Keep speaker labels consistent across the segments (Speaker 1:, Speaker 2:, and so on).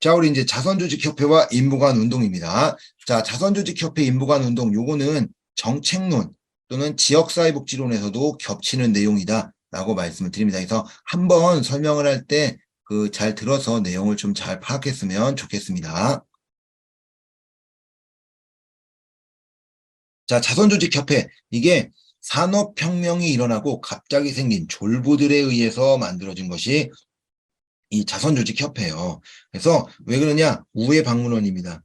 Speaker 1: 자, 우리 이제 자선조직협회와 인부간운동입니다. 자, 자선조직협회 인부간운동 요거는 정책론 또는 지역사회복지론에서도 겹치는 내용이다 라고 말씀을 드립니다. 그래서 한번 설명을 할 때 잘 들어서 내용을 좀 잘 파악했으면 좋겠습니다. 자, 자선조직협회 이게 산업혁명이 일어나고 갑자기 생긴 졸부들에 의해서 만들어진 것이 이 자선조직협회예요. 그래서 왜 그러냐? 우회 방문원입니다.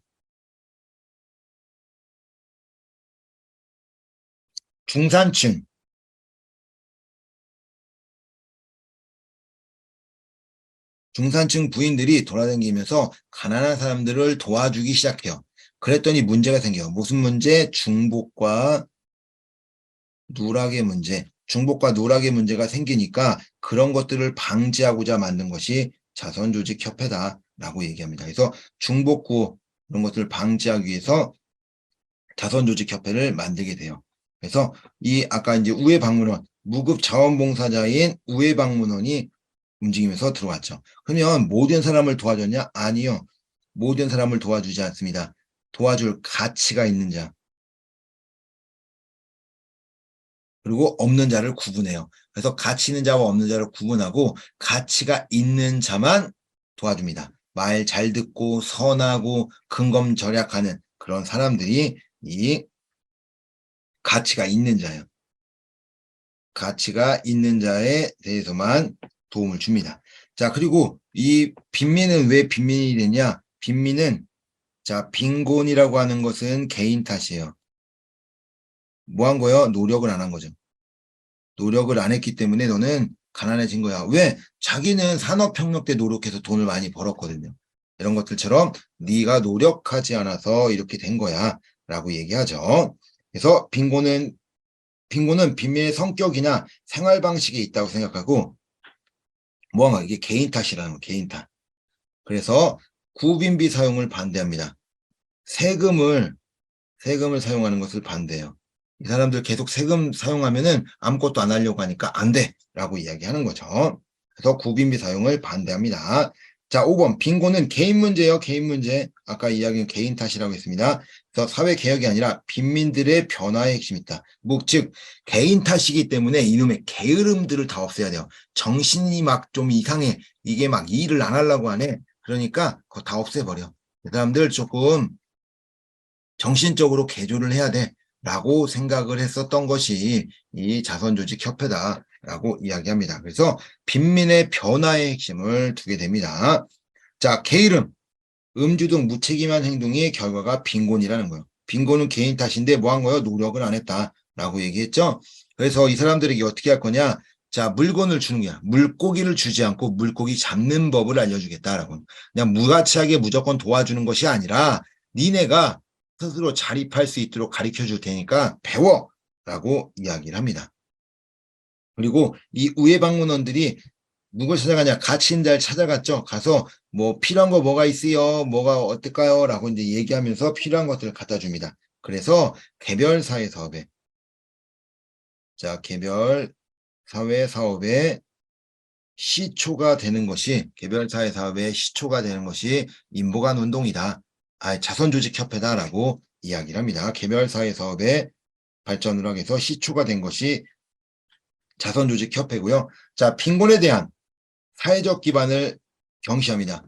Speaker 1: 중산층 부인들이 돌아다니면서 가난한 사람들을 도와주기 시작해요. 그랬더니 문제가 생겨요. 무슨 문제? 중복과 누락의 문제. 중복과 누락의 문제가 생기니까 그런 것들을 방지하고자 만든 것이 자선조직협회다라고 얘기합니다. 그래서 중복구 이런 것들을 방지하기 위해서 자선조직협회를 만들게 돼요. 그래서 이 아까 이제 우회방문원, 무급 자원봉사자인 우회방문원이 움직이면서 들어왔죠. 그러면 모든 사람을 도와줬냐? 아니요. 모든 사람을 도와주지 않습니다. 도와줄 가치가 있는 자, 그리고 없는 자를 구분해요. 그래서 가치 있는 자와 없는 자를 구분하고 가치가 있는 자만 도와줍니다. 말 잘 듣고 선하고 근검절약하는 그런 사람들이 이 가치가 있는 자예요. 가치가 있는 자에 대해서만 도움을 줍니다. 자, 그리고 이 빈민은 왜 빈민이 되냐? 빈민은 자, 빈곤이라고 하는 것은 개인 탓이에요. 뭐 한 거요? 노력을 안 한 거죠. 노력을 안 했기 때문에 너는 가난해진 거야. 왜? 자기는 산업혁명 때 노력해서 돈을 많이 벌었거든요. 이런 것들처럼 네가 노력하지 않아서 이렇게 된 거야 라고 얘기하죠. 그래서 빈곤은 빈민의 성격이나 생활 방식에 있다고 생각하고 뭐가 이게 개인 탓이라는 거, 개인 탓. 그래서 구빈비 사용을 반대합니다. 세금을 사용하는 것을 반대해요. 이 사람들 계속 세금 사용하면은 아무것도 안 하려고 하니까 안 돼라고 이야기하는 거죠. 그래서 구빈비 사용을 반대합니다. 자, 5번 빈곤은 개인 문제예요. 개인 문제. 아까 이야기는 개인 탓이라고 했습니다. 그래서 사회 개혁이 아니라 빈민들의 변화의 핵심이 있다. 즉 개인 탓이기 때문에 이놈의 게으름들을 다 없애야 돼요. 정신이 막 좀 이상해. 이게 막 일을 안 하려고 하네. 그러니까 그거 다 없애버려. 그 사람들 조금 정신적으로 개조를 해야 돼라고 생각을 했었던 것이 이 자선조직협회다라고 이야기합니다. 그래서 빈민의 변화의 핵심을 두게 됩니다. 자, 게으름, 음주 등 무책임한 행동의 결과가 빈곤이라는 거예요. 빈곤은 개인 탓인데 뭐 한 거예요? 노력을 안 했다라고 얘기했죠. 그래서 이 사람들에게 어떻게 할 거냐? 자, 물건을 주는 거야. 물고기를 주지 않고 물고기 잡는 법을 알려주겠다라고. 그냥 무가치하게 무조건 도와주는 것이 아니라 니네가 스스로 자립할 수 있도록 가르쳐 줄 테니까 배워라고 이야기를 합니다. 그리고 이 우회 방문원들이 누굴 찾아가냐? 가치 있는 자를 찾아갔죠. 가서 뭐 필요한 거 뭐가 있어요? 뭐가 어떨까요? 라고 이제 얘기하면서 필요한 것들을 갖다 줍니다. 그래서 개별 사회 사업에 개별 사회 사업의 시초가 되는 것이 개별 사회 사업의 시초가 되는 것이 인보간 운동이다. 자선조직협회다라고 이야기를 합니다. 개별 사회 사업의 발전을 하기 위해서 시초가 된 것이 자선조직협회고요. 자, 빈곤에 대한 사회적 기반을 경시합니다.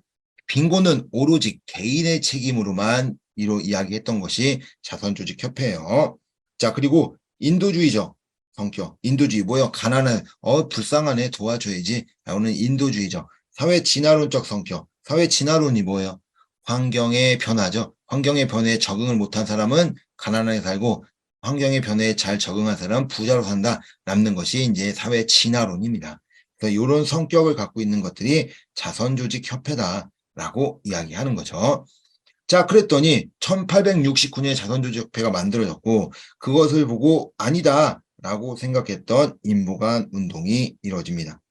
Speaker 1: 빈곤은 오로지 개인의 책임으로만 이야기했던 것이 자선조직협회예요. 자, 그리고 인도주의적 성격, 인도주의 뭐예요? 가난한, 불쌍하네, 도와줘야지 라고는 인도주의적. 사회 진화론적 성격, 사회 진화론이 뭐예요? 환경의 변화죠. 환경의 변화에 적응을 못한 사람은 가난하게 살고 환경의 변화에 잘 적응한 사람은 부자로 산다. 남는 것이 이제 사회 진화론입니다. 그래서 이런 성격을 갖고 있는 것들이 자선조직협회다라고 이야기하는 거죠. 자, 그랬더니 1869년에 자선조직협회가 만들어졌고 그것을 보고 아니다라고 생각했던 인부간 운동이 이루어집니다.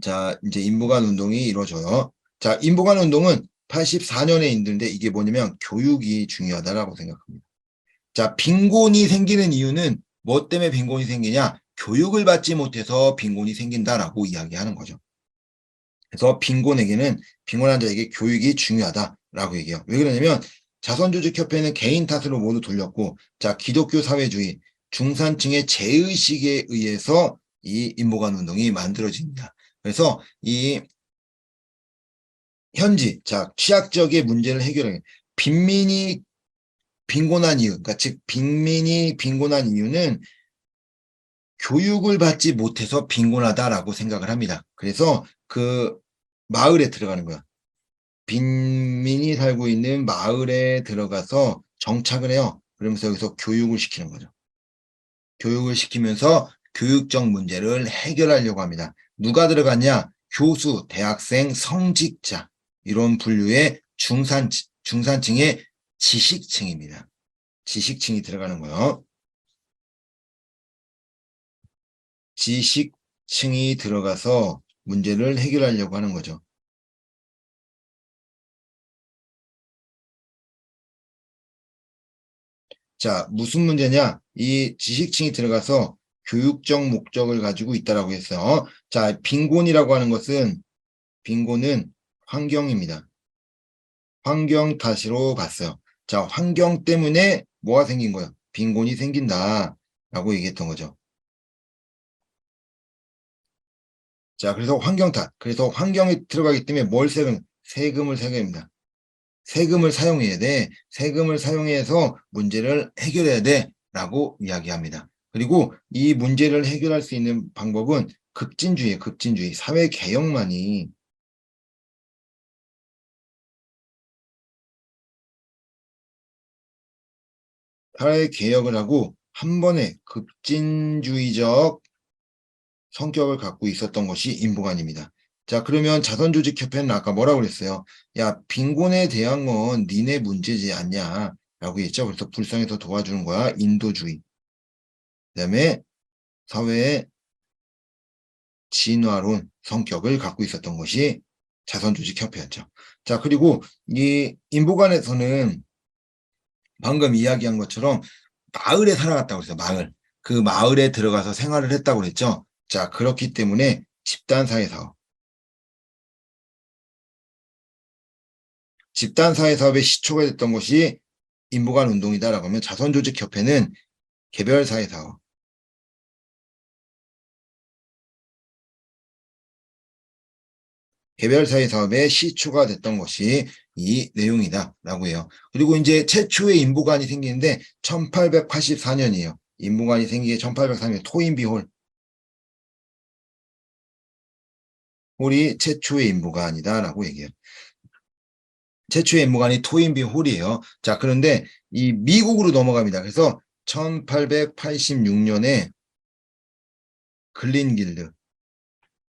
Speaker 1: 자, 이제 인부간 운동이 이루어져요. 자, 인부간 운동은 84년에 있는데 이게 뭐냐면 교육이 중요하다라고 생각합니다. 자, 빈곤이 생기는 이유는 뭐 때문에 빈곤이 생기냐? 교육을 받지 못해서 빈곤이 생긴다라고 이야기하는 거죠. 그래서 빈곤한 자에게 교육이 중요하다라고 얘기해요. 왜 그러냐면 자선조직협회는 개인 탓으로 모두 돌렸고, 자, 기독교 사회주의, 중산층의 재의식에 의해서 이 인보관 운동이 만들어집니다. 그래서 이 현지, 자, 취약 지역의 문제를 해결하기, 빈민이 빈곤한 이유, 그러니까 즉 빈민이 빈곤한 이유는 교육을 받지 못해서 빈곤하다라고 생각을 합니다. 그래서 그 마을에 들어가는 거야. 빈민이 살고 있는 마을에 들어가서 정착을 해요. 그러면서 여기서 교육을 시키는 거죠. 교육을 시키면서 교육적 문제를 해결하려고 합니다. 누가 들어갔냐? 교수, 대학생, 성직자 이런 분류의 중산층의 지식층입니다. 지식층이 들어가는 거예요. 지식층이 들어가서 문제를 해결하려고 하는 거죠. 자, 무슨 문제냐? 이 지식층이 들어가서 교육적 목적을 가지고 있다라고 했어요. 자, 빈곤은 환경입니다. 환경 탓으로 봤어요. 자, 환경 때문에 뭐가 생긴 거예요? 빈곤이 생긴다라고 얘기했던 거죠. 자, 그래서 환경 탓. 그래서 환경에 들어가기 때문에 세금을 세금입니다. 세금을 사용해야 돼. 세금을 사용해서 문제를 해결해야 돼. 라고 이야기합니다. 그리고 이 문제를 해결할 수 있는 방법은 급진주의예요. 급진주의. 사회 개혁을 하고 한 번에 급진주의적 성격을 갖고 있었던 것이 인보관입니다. 자, 그러면 자선조직협회는 아까 뭐라고 그랬어요? 야, 빈곤에 대한 건 니네 문제지 않냐? 라고 했죠. 그래서 불쌍해서 도와주는 거야. 인도주의. 그다음에 사회의 진화론 성격을 갖고 있었던 것이 자선조직협회였죠. 자, 그리고 이 인보관에서는 방금 이야기한 것처럼 마을에 살아갔다고 그랬어요. 마을. 그 마을에 들어가서 생활을 했다고 그랬죠. 자, 그렇기 때문에 집단사회 사업의 시초가 됐던 것이 인보관 운동이다라고 하면 자선조직협회는 개별사회 사업, 개별사회 사업의 시초가 됐던 것이 이 내용이다라고 해요. 그리고 이제 최초의 인보관이 생기는데 1884년이에요. 인보관이 생기게 1804년 토인비 홀이 최초의 인보관이다라고 얘기해요. 최초의 인보관이 토인비 홀이에요. 자, 그런데 이 미국으로 넘어갑니다. 그래서 1886년에 글린길드,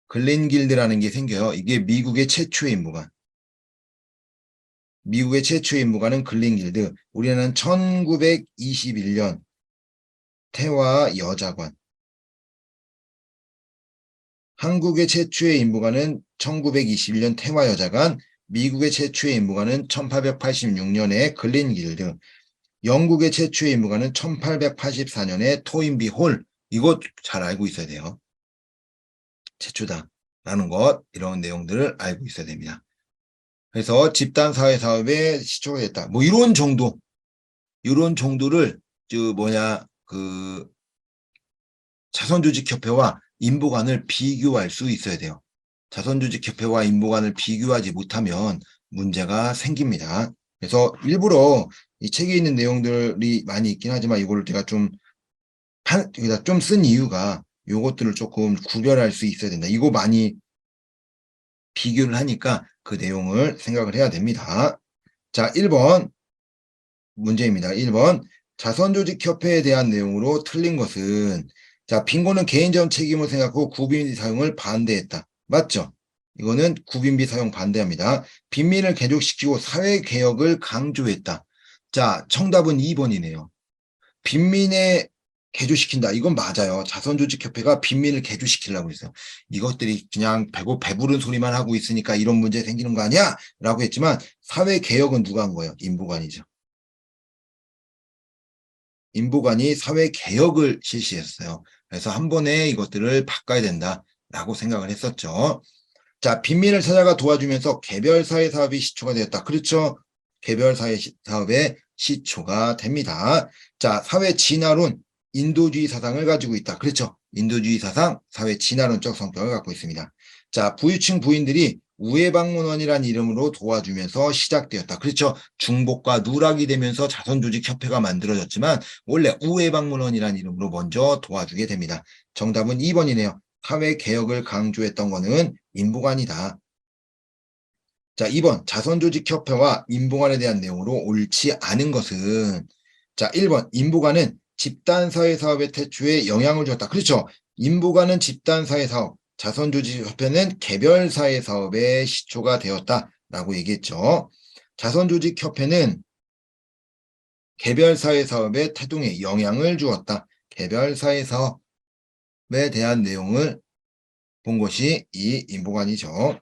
Speaker 1: 글린길드라는 게 생겨요. 이게 미국의 최초의 인보관은 글린길드. 우리나라는 1921년 태화 여자관. 한국의 최초의 인보관은 1921년 태화 여자관, 미국의 최초의 인보관은 1886년에 글린길드, 영국의 최초의 인보관은 1884년에 토인비 홀. 이거 잘 알고 있어야 돼요. 최초다라는 것, 이런 내용들을 알고 있어야 됩니다. 그래서 집단사회 사업의 시초가 됐다. 뭐 이런 정도를 자선조직협회와 인보관을 비교할 수 있어야 돼요. 자선조직협회와 인보관을 비교하지 못하면 문제가 생깁니다. 그래서 일부러 이 책에 있는 내용들이 많이 있긴 하지만 이거를 제가 좀 쓴 이유가 요것들을 조금 구별할 수 있어야 된다. 이거 많이 비교를 하니까 그 내용을 생각을 해야 됩니다. 자, 1번 문제입니다. 1번 자선조직협회에 대한 내용으로 틀린 것은, 자, 빈곤은 개인적 책임을 생각하고 구빈비 사용을 반대했다. 맞죠? 이거는 구빈비 사용 반대합니다. 빈민을 개족시키고 사회개혁을 강조했다. 자, 정답은 2번이네요. 빈민에 개조시킨다. 이건 맞아요. 자선조직협회가 빈민을 개조시키려고 했어요. 이것들이 그냥 배부른 소리만 하고 있으니까 이런 문제 생기는 거 아니야? 라고 했지만 사회개혁은 누가 한 거예요? 인보관이죠. 인보관이 사회개혁을 실시했어요. 그래서 한 번에 이것들을 바꿔야 된다라고 생각을 했었죠. 자, 빈민을 찾아가 도와주면서 개별 사회 사업이 시초가 되었다. 그렇죠? 개별 사회 사업의 시초가 됩니다. 자, 사회 진화론, 인도주의 사상을 가지고 있다. 그렇죠? 인도주의 사상, 사회 진화론적 성격을 갖고 있습니다. 자, 부유층 부인들이 우회방문원이라는 이름으로 도와주면서 시작되었다. 그렇죠? 중복과 누락이 되면서 자선조직협회가 만들어졌지만 원래 우회방문원이라는 이름으로 먼저 도와주게 됩니다. 정답은 2번이네요. 사회개혁을 강조했던 거는 인보관이다. 자, 2번 자선조직협회와 인보관에 대한 내용으로 옳지 않은 것은 자, 1번 인보관은 집단사회사업의 태초에 영향을 줬다. 그렇죠. 인보관은 집단사회사업, 자선조직협회는 개별사회사업의 시초가 되었다라고 얘기했죠. 자선조직협회는 개별사회사업의 태동에 영향을 주었다. 개별사회사업에 대한 내용을 본 것이 이 인보관이죠.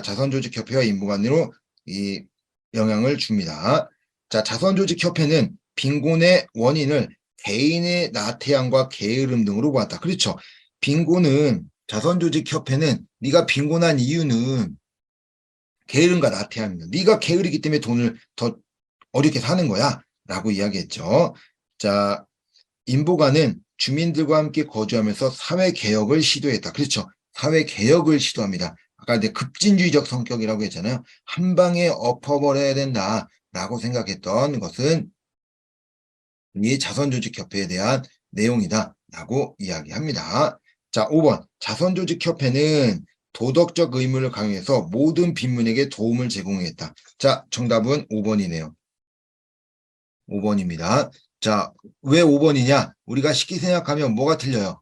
Speaker 1: 자선조직협회와 인보관으로 이 영향을 줍니다. 자, 자선조직협회는 빈곤의 원인을 개인의 나태함과 게으름 등으로 보았다. 그렇죠. 빈곤은 자선조직협회는 네가 빈곤한 이유는 게으름과 나태함이다. 네가 게으르기 때문에 돈을 더 어렵게 사는 거야 라고 이야기했죠. 자, 인보관은 주민들과 함께 거주하면서 사회개혁을 시도했다. 그렇죠. 사회개혁을 시도합니다. 아까 이제 급진주의적 성격이라고 했잖아요. 한 방에 엎어버려야 된다라고 생각했던 것은 이 자선조직협회에 대한 내용이다라고 이야기합니다. 자, 5번. 자선조직협회는 도덕적 의무를 강요해서 모든 빈민에게 도움을 제공했다. 자, 정답은 5번이네요. 5번입니다. 자, 왜 5번이냐? 우리가 쉽게 생각하면 뭐가 틀려요?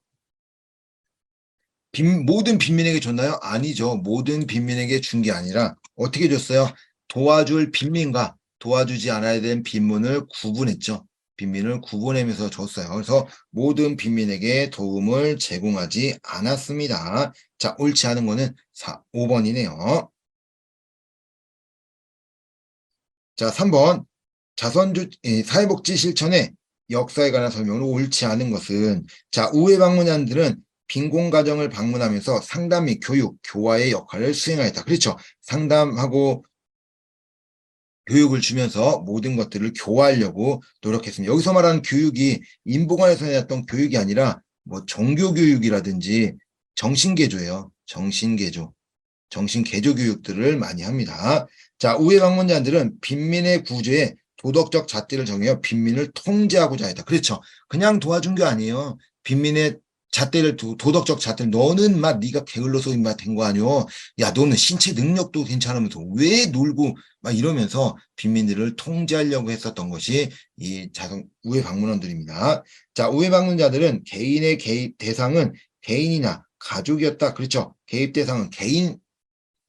Speaker 1: 모든 빈민에게 줬나요? 아니죠. 모든 빈민에게 준 게 아니라 어떻게 줬어요? 도와줄 빈민과 도와주지 않아야 되는 빈민을 구분했죠. 빈민을 구분하면서 줬어요. 그래서 모든 빈민에게 도움을 제공하지 않았습니다. 자, 옳지 않은 거는 5번이네요. 자, 3번. 사회복지 실천의 역사에 관한 설명으로 옳지 않은 것은 자, 우회 방문자들은 빈곤 가정을 방문하면서 상담 및 교육, 교화의 역할을 수행하였다. 그렇죠. 상담하고 교육을 주면서 모든 것들을 교화하려고 노력했습니다. 여기서 말하는 교육이 인보관에서 해왔던 교육이 아니라 뭐 종교교육이라든지 정신개조예요. 정신개조. 정신개조 교육들을 많이 합니다. 자, 우회 방문자들은 빈민의 구조에 도덕적 잣대를 정해 빈민을 통제하고자 했다. 그렇죠. 그냥 도와준 게 아니에요. 빈민의 잣대를 도덕적 잣대를 너는 막 네가 게을러서 임마 된 거 아니오. 야, 너는 신체 능력도 괜찮으면서 왜 놀고 막 이러면서 빈민들을 통제하려고 했었던 것이 이 우회 방문원들입니다. 자, 우회 방문자들은 개인의 개입 대상은 개인이나 가족이었다. 그렇죠. 개입 대상은 개인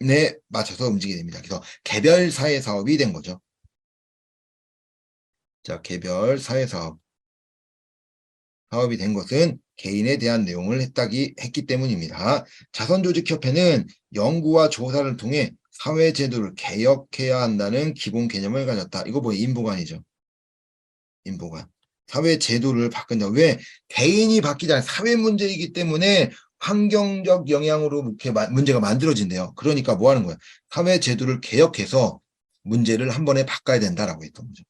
Speaker 1: 에 맞춰서 움직이게 됩니다. 그래서 개별 사회 사업이 된 거죠. 자, 개별 사회 사업이 된 것은 개인에 대한 내용을 했기 때문입니다. 자선조직협회는 연구와 조사를 통해 사회 제도를 개혁해야 한다는 기본 개념을 가졌다. 이거 뭐예요? 인보관이죠. 인보관. 사회 제도를 바꾼다. 왜? 개인이 바뀌지 않아요. 사회 문제이기 때문에 환경적 영향으로 이렇게 문제가 만들어진대요. 그러니까 뭐 하는 거야? 사회 제도를 개혁해서 문제를 한 번에 바꿔야 된다라고 했던 거죠.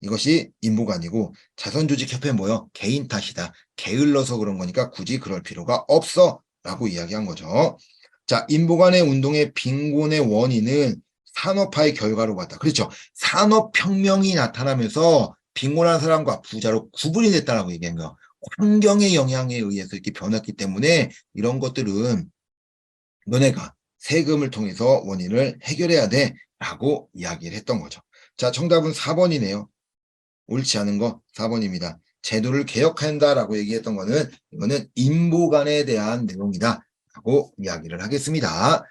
Speaker 1: 이것이 인보관이고 자선조직협회 뭐요? 개인 탓이다. 게을러서 그런 거니까 굳이 그럴 필요가 없어 라고 이야기한 거죠. 자, 인보관의 운동의 빈곤의 원인은 산업화의 결과로 봤다. 그렇죠. 산업혁명이 나타나면서 빈곤한 사람과 부자로 구분이 됐다라고 얘기한 거예요. 환경의 영향에 의해서 이렇게 변했기 때문에 이런 것들은 너네가 세금을 통해서 원인을 해결해야 돼 라고 이야기를 했던 거죠. 자, 정답은 4번이네요. 옳지 않은 거 4번입니다. 제도를 개혁한다라고 얘기했던 거는 이거는 인보관에 대한 내용이다 라고 이야기를 하겠습니다.